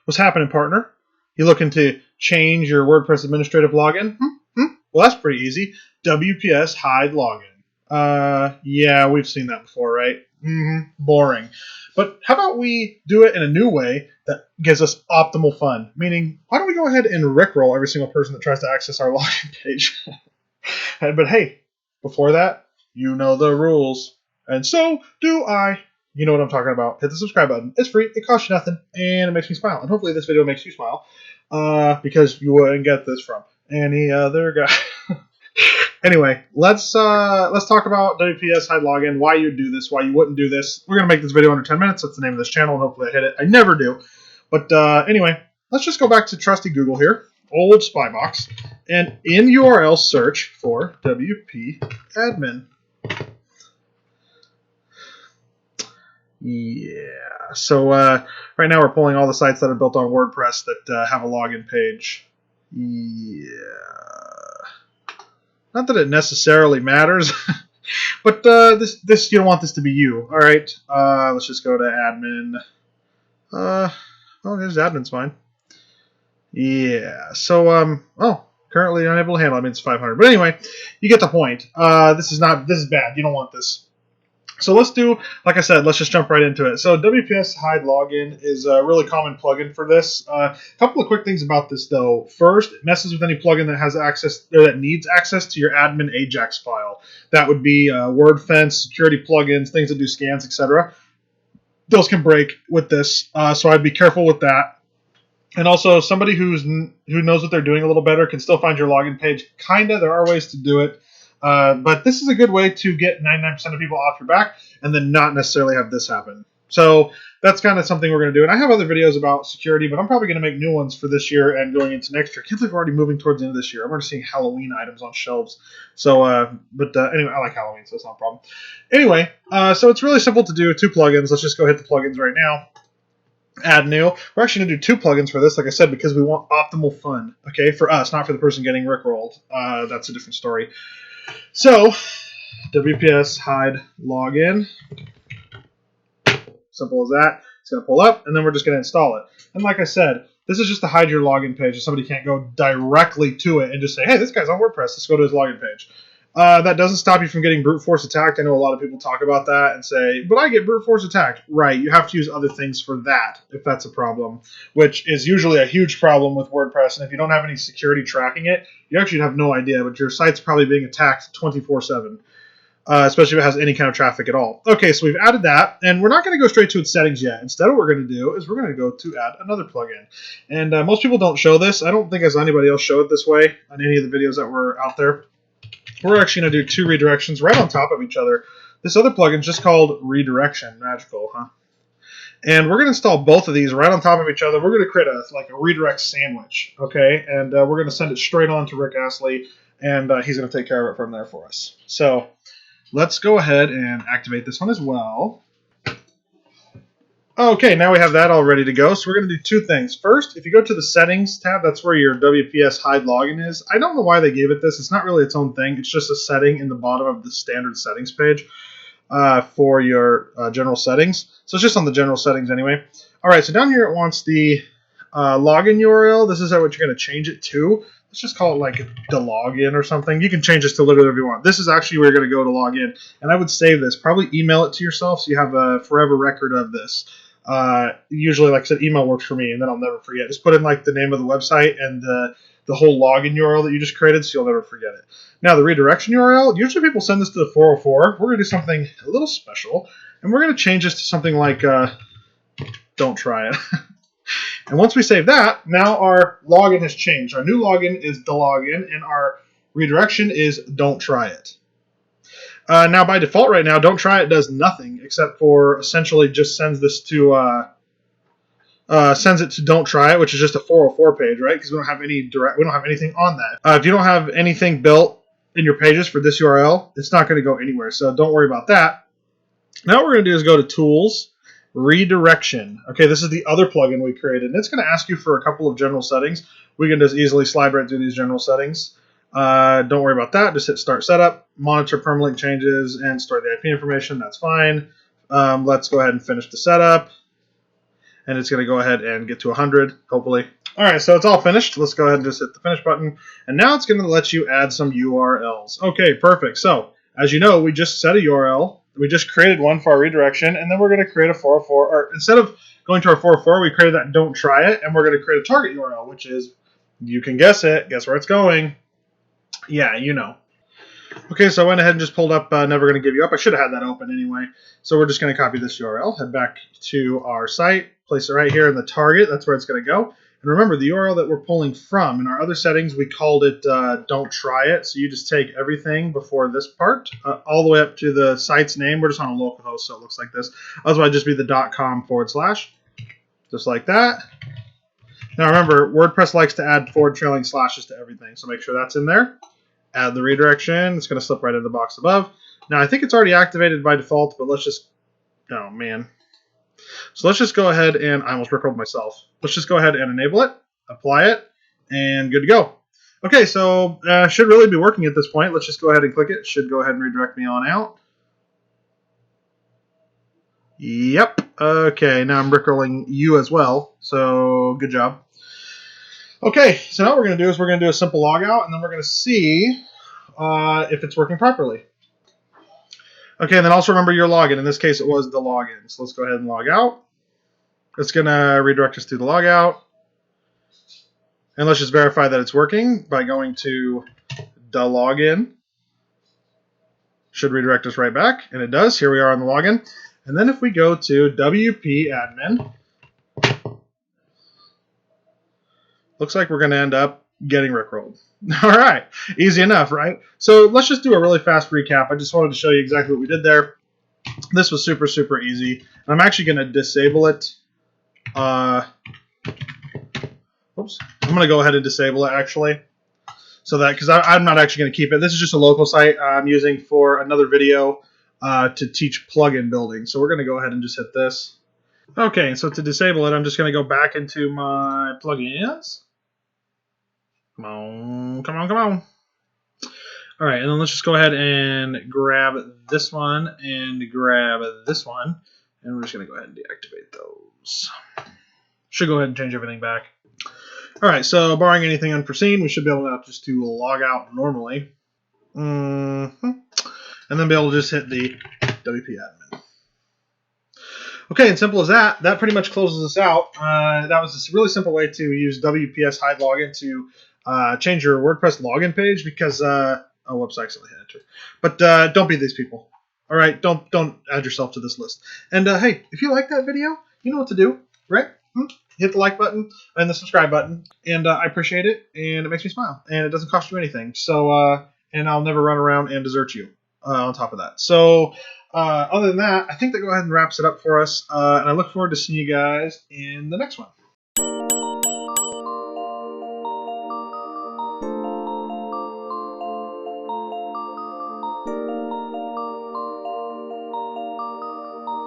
What's happening, partner? You looking to change your WordPress administrative login? Well, that's pretty easy. WPS Hide Login. Yeah, we've seen that before, right? Boring. But how about we do it in a new way that gives us optimal fun? Meaning, why don't we go ahead and Rickroll every single person that tries to access our login page? But hey, before that, you know the rules. And so do I. You know what I'm talking about. Hit the subscribe button. It's free. It costs you nothing. And it makes me smile. And hopefully this video makes you smile. Because you wouldn't get this from any other guy. Anyway, let's talk about WPS Hide Login, why you do this, why you wouldn't do this. We're going to make this video under 10 minutes. That's the name of this channel, and hopefully I hit it. I never do. But anyway, let's just go back to trusty Google here, old spy box, and in URL search for WP admin. Yeah, so right now we're pulling all the sites that are built on WordPress that have a login page. Yeah. Not that it necessarily matters, but this you don't want this to be you. All right, let's just go to admin. Oh, there's admin's fine. Yeah. So currently unable to handle. I mean, it's 500. But anyway, you get the point. This is bad. You don't want this. So let's do, like I said, let's just jump right into it. So WPS Hide Login is a really common plugin for this. A couple of quick things about this, though. First, it messes with any plugin that has access or that needs access to your admin-ajax file. That would be WordFence, security plugins, things that do scans, etc. Those can break with this, so I'd be careful with that. And also, somebody who knows what they're doing a little better can still find your login page. Kinda, there are ways to do it. But this is a good way to get 99% of people off your back and then not necessarily have this happen. So that's kind of something we're going to do. And I have other videos about security, but I'm probably going to make new ones for this year and going into next year. I can't believe we're already moving towards the end of this year. I'm already seeing Halloween items on shelves. So, anyway, I like Halloween, so it's not a problem. Anyway, so it's really simple to do. 2 plugins. Let's just go hit the plugins right now. Add new. We're actually going to do 2 plugins for this, like I said, because we want optimal fun, okay, for us, not for the person getting Rickrolled. That's a different story. So, WPS Hide Login. Simple as that. It's going to pull up, and then we're just going to install it. And like I said, this is just to hide your login page, so somebody can't go directly to it and just say, hey, this guy's on WordPress, let's go to his login page. That doesn't stop you from getting brute force attacked. I know a lot of people talk about that and say, but I get brute force attacked. Right, you have to use other things for that if that's a problem, which is usually a huge problem with WordPress. And if you don't have any security tracking it, you actually have no idea, but your site's probably being attacked 24/7, especially if it has any kind of traffic at all. Okay, so we've added that, and we're not going to go straight to its settings yet. Instead, what we're going to do is we're going to go to add another plugin. And most people don't show this. I don't think as anybody else show it this way on any of the videos that were out there. We're actually going to do 2 redirections right on top of each other. This other plugin is just called Redirection. Magical, huh? And we're going to install both of these right on top of each other. We're going to create a redirect sandwich, okay? And we're going to send it straight on to Rick Astley, and he's going to take care of it from there for us. So let's go ahead and activate this one as well. Okay, now we have that all ready to go. So we're going to do 2 things. First, if you go to the Settings tab, that's where your WPS Hide Login is. I don't know why they gave it this. It's not really its own thing. It's just a setting in the bottom of the standard settings page for your general settings. So it's just on the general settings anyway. All right, so down here it wants the login URL. This is what you're going to change it to. Let's just call it like the login or something. You can change this to literally whatever you want. This is actually where you're going to go to log in. And I would save this. Probably email it to yourself so you have a forever record of this. Usually, like I said, email works for me, and then I'll never forget. Just put in like the name of the website and the whole login URL that you just created, so you'll never forget it. Now, the redirection URL, usually people send this to the 404. We're going to do something a little special, and we're going to change this to something like don't try it. And once we save that, now our login has changed. Our new login is the login, and our redirection is don't try it. Now, by default right now, Don't Try It does nothing except for essentially just sends this to sends it to Don't Try It, which is just a 404 page, right? Because we don't have anything on that. If you don't have anything built in your pages for this URL, it's not going to go anywhere. So don't worry about that. Now what we're going to do is go to Tools, Redirection. Okay, this is the other plugin we created, and it's going to ask you for a couple of general settings. We can just easily slide right through these general settings. Don't worry about that. Just hit Start Setup, monitor permalink changes, and store the IP information. That's fine. Let's go ahead and finish the setup. and it's going to go ahead and get to 100, hopefully. All right, so it's all finished. Let's go ahead and just hit the finish button, and now it's going to let you add some URLs. Okay, perfect. So as you know, we just set a URL. We just created one for our redirection, and then we're going to create a 404. Or instead of going to our 404, we created that don't try it, and we're going to create a target URL, which is, you can guess it. Guess where it's going. Yeah, you know. Okay, so I went ahead and just pulled up Never Gonna Give You Up. I should have had that open anyway. So we're just going to copy this URL, head back to our site, place it right here in the target. That's where it's going to go. And remember, the URL that we're pulling from, in our other settings, we called it don't try it. So you just take everything before this part, all the way up to the site's name. We're just on a local host, so it looks like this. Otherwise, it'd just be the .com/, just like that. Now remember, WordPress likes to add forward trailing slashes to everything, so make sure that's in there. Add the redirection. It's going to slip right in the box above. Now, I think it's already activated by default, but let's just... Oh, man. So let's just go ahead and... I almost rickrolled myself. Let's just go ahead and enable it, apply it, and good to go. Okay, so should really be working at this point. Let's just go ahead and click it. Should go ahead and redirect me on out. Yep. Okay, now I'm rickrolling you as well, so good job. Okay, so now what we're going to do is we're going to do a simple logout, and then we're going to see if it's working properly. Okay, and then also remember your login. In this case, it was the login. So let's go ahead and log out. It's going to redirect us to the logout. And let's just verify that it's working by going to the login. Should redirect us right back, and it does. Here we are on the login. And then if we go to WP admin, looks like we're going to end up getting rickrolled. All right, easy enough, right? So let's just do a really fast recap. I just wanted to show you exactly what we did there. This was super, super easy. And I'm actually going to disable it. Oops. I'm going to go ahead and disable it, actually. So that, because I'm not actually going to keep it. This is just a local site I'm using for another video to teach plugin building. So we're going to go ahead and just hit this. Okay, so to disable it, I'm just going to go back into my plugins. Come on, come on, come on. All right, and then let's just go ahead and grab this one and grab this one. And we're just going to go ahead and deactivate those. Should go ahead and change everything back. All right, so barring anything unforeseen, we should be able to just to log out normally. And then be able to just hit the WP admin. Okay, and simple as that. That pretty much closes us out. That was a really simple way to use WPS Hide Login to change your WordPress login page because oh, whoops, I accidentally hit enter. But don't be these people. All right, don't add yourself to this list. And hey, if you like that video, you know what to do, right? Hit the like button and the subscribe button, and I appreciate it, and it makes me smile, and it doesn't cost you anything. So, and I'll never run around and desert you on top of that. So, other than that, I think that go ahead and wraps it up for us, and I look forward to seeing you guys in the next one.